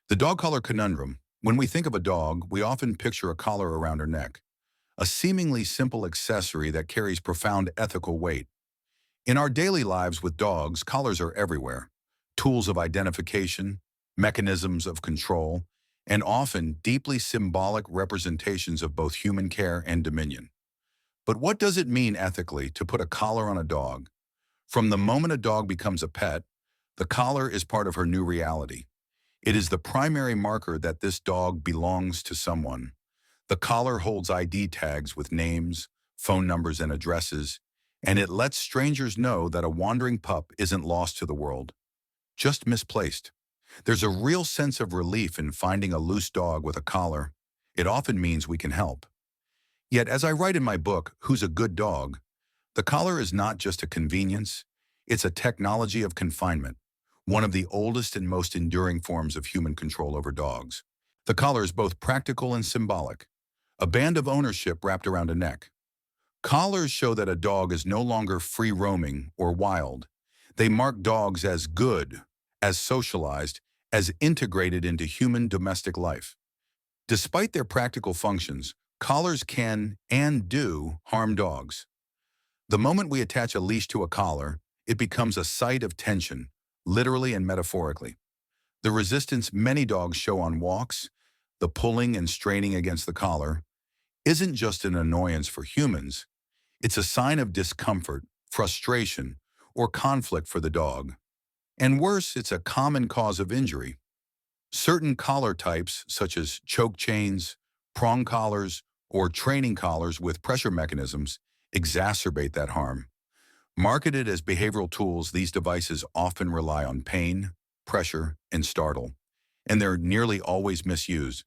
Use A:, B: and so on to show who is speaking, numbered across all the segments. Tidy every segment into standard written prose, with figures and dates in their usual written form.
A: The dog collar conundrum. When we think of a dog, we often picture a collar around her neck, a seemingly simple accessory that carries profound ethical weight. In our daily lives with dogs, collars are everywhere. Tools of identification, mechanisms of control, and often deeply symbolic representations of both human care and dominion. But what does it mean ethically to put a collar on a dog? From the moment a dog becomes a pet, the collar is part of her new reality. It is the primary marker that this dog belongs to someone. The collar holds ID tags with names, phone numbers, and addresses, and it lets strangers know that a wandering pup isn't lost to the world, just misplaced. There's a real sense of relief in finding a loose dog with a collar. It often means we can help. Yet, as I write in my book, Who's a Good Dog?, the collar is not just a convenience, it's a technology of confinement, one of the oldest and most enduring forms of human control over dogs. The collar is both practical and symbolic, a band of ownership wrapped around a neck. Collars show that a dog is no longer free roaming or wild. They mark dogs as good, as socialized, as integrated into human domestic life. Despite their practical functions, collars can and do harm dogs. The moment we attach a leash to a collar, it becomes a site of tension, literally and metaphorically. The resistance many dogs show on walks, the pulling and straining against the collar, isn't just an annoyance for humans, it's a sign of discomfort, frustration, or conflict for the dog. And worse, it's a common cause of injury. Certain collar types, such as choke chains, prong collars, or training collars with pressure mechanisms, exacerbate that harm. Marketed as behavioral tools, these devices often rely on pain, pressure, and startle, and they're nearly always misused.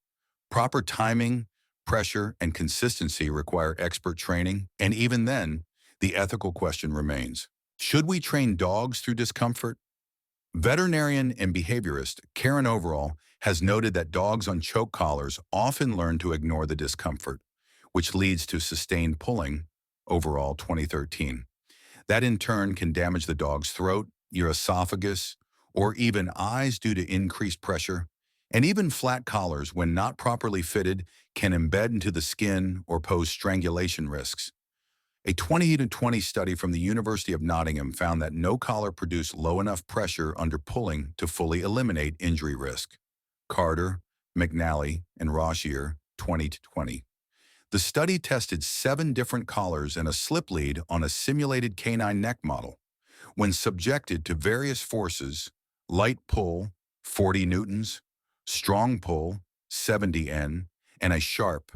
A: Proper timing, pressure, and consistency require expert training, and even then, the ethical question remains. Should we train dogs through discomfort? Veterinarian and behaviorist Karen Overall has noted that dogs on choke collars often learn to ignore the discomfort, which leads to sustained pulling, Overall 2013. That in turn can damage the dog's throat, your esophagus, or even eyes due to increased pressure. And even flat collars, when not properly fitted, can embed into the skin or pose strangulation risks. A 2020 study from the University of Nottingham found that no collar produced low enough pressure under pulling to fully eliminate injury risk. Carter, McNally, and Rochier, 2020. The study tested 7 different collars and a slip lead on a simulated canine neck model. When subjected to various forces, light pull, 40 newtons, strong pull, 70 N, and a sharp,